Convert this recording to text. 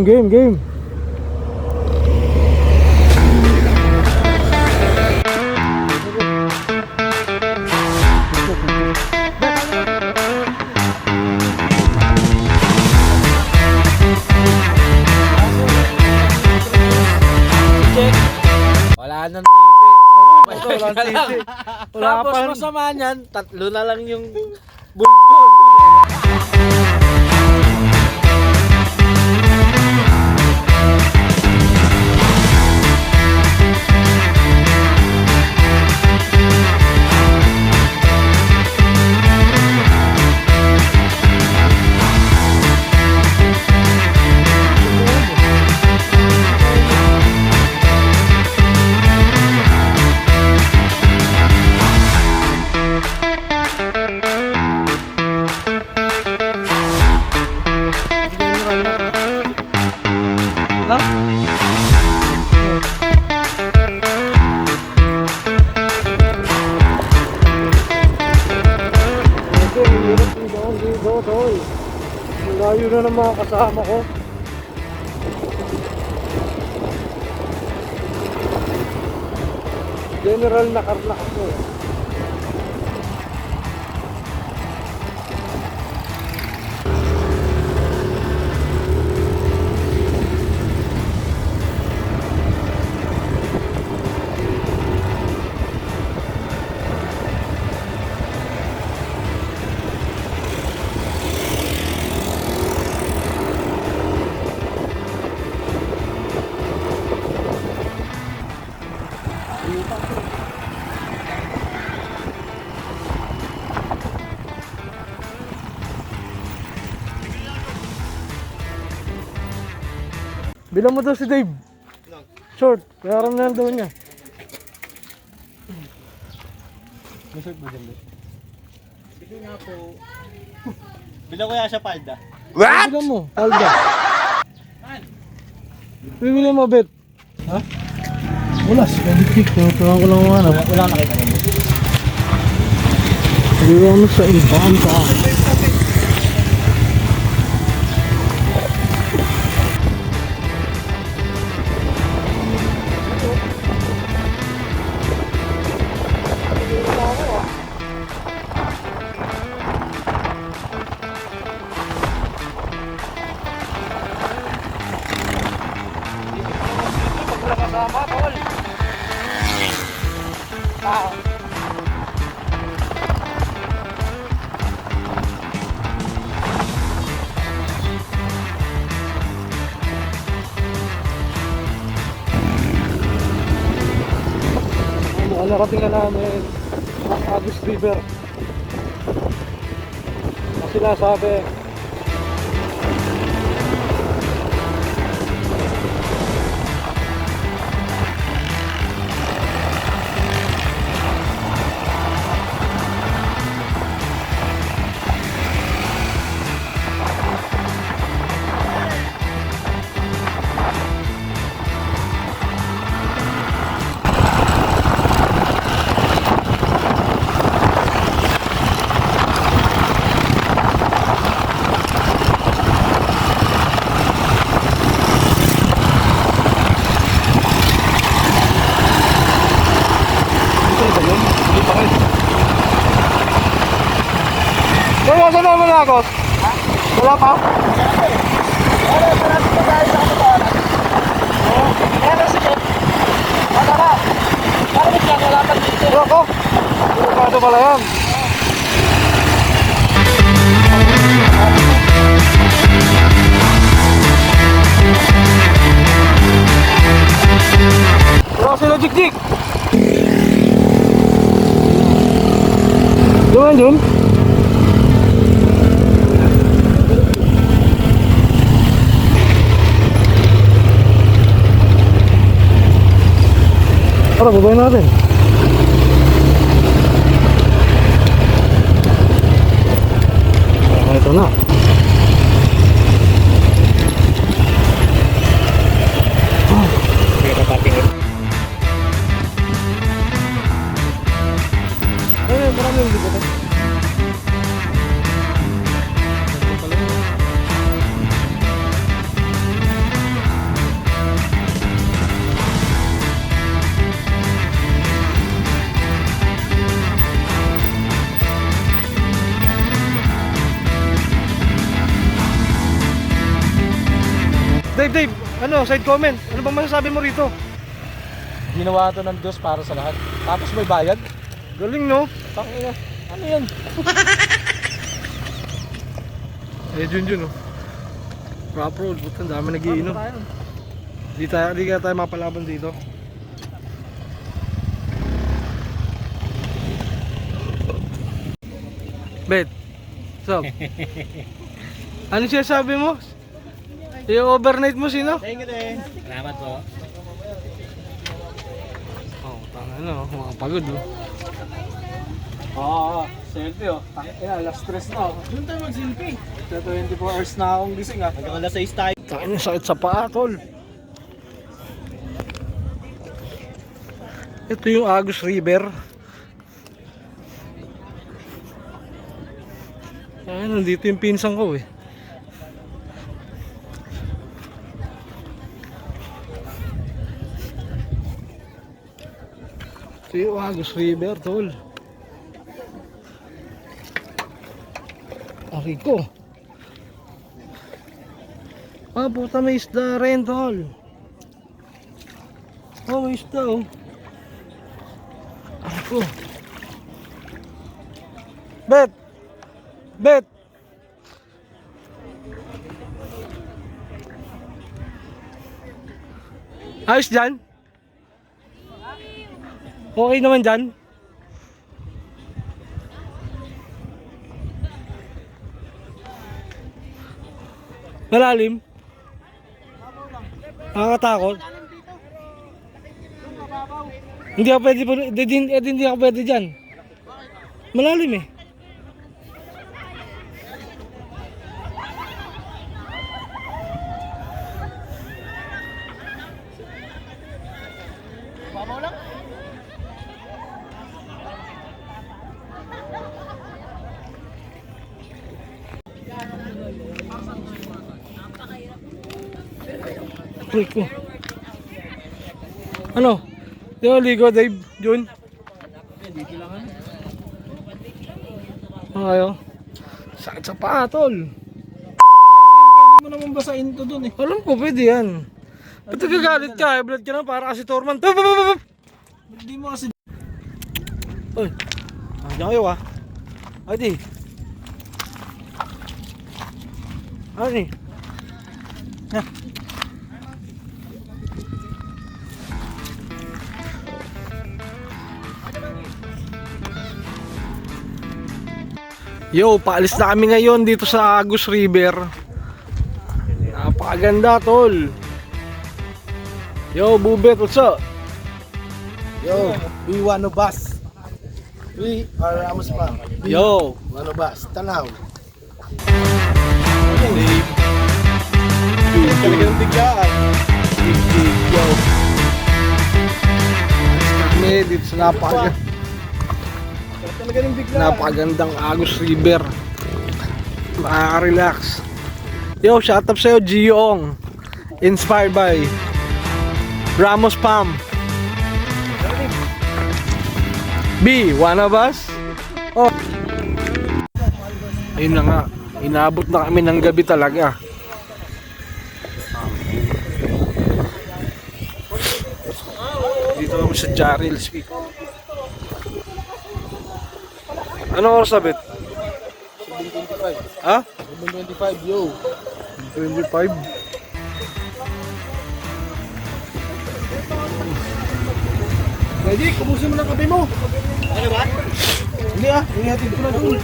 game. Wala nang TV. Wala nang TV. Wala Tapos pa. masama niyan, 3 na lang yung bulbul. Layo na ng mga kasama ko. General na karnak ko. Bilang mo daw si Dave. Short, kaya ram na daw niya. Short ba dyan? Sige nga po. Bilang ko yan siya palda. What? Bilang mo, palda. Bibili mo, Bet. Ha? Wala, siya. Tuturuan ko lang mga ano. Wala nakita mo. Tuturuan mo sa ibang pa. Narating na namin ang Agus River. Ang sinasabi, Saan naman Agos? Wala pa? Wala, marami pa tayo sa kapataran. Pero sige. Wala na. Maramit lang, wala pa dito. Ako? Ano pala yan? Wala sila jik-jik. Doon yun? Tara, babayin natin. Ito na. Sige, papatingin. Marami yung dito. side comment. Ano bang masasabi mo rito? Ginawa to ng Diyos para sa lahat. Tapos may bayad. Galing, no? Tangina. Ano yan? Eh, Junjun, no? Rap road, puta, ang dami nagiinom. Di kaya tayo mapalaban dito. Bet, so, ano siya sabi mo? I-overnight mo sino? Thank you din. Salamat po. Oh, tanga na, makapagod, no? Oo, selfie oh. Tangina, alas 3 na oh. Doon tayo mag-selfie. Sa 24 hours na akong gising ah. Hanggang alas 6 tayo. Tanga na, sakit sa paa, tol. Ito yung Agus River. Ay, nandito yung pinsan ko eh. Ito yung Agus River, tol. Ari ko. Ah, puta, may isda rin, tol. Oh, may isda, oh. Ari ko. Bet! Bet! Ayos dyan? Okay naman dyan? Malalim? Nakakatakot? Hindi ako pwede, hindi ako pwede dyan. Malalim eh. Babaw lang. Click ko. Ano? Di ba ligo, Dave? Jun? Dito lang ano. Ayo. Sakit sa paa, tol. Pwede mo naman basahin to dun eh. Alam ko, pwede yan. Ba't nagagalit ka? Blood ka na para kasi Torman. Hindi mo kasi. Uy, nandiyan kayo ah. Ay di. Ay di. Yo, paalis na kami ngayon dito sa Agus River. Napakaganda, tol. Yo, Bubet, what's up? Yo, we wanna bus. We are Ramos pa. Yo. Wanna bus. Tanaw. Talagang bigyan. Yo. Kami dito sa Talaga ng bigla. napakagandang Agus River. Makaka-relax. Yo, shout out sa'yo, Giyong. Inspired by Ramos Pam. B, wanna bus? Oh. Ayun na nga. Inabot na kami ng gabi talaga. Dito kami sa Jarrell Speak. Ano oras sabit? 7:25. Ha? 7:25 yo. 25. Ready? Kumusin mo ng kape mo. Ano ba? Hindi ah, ihatid ko na doon.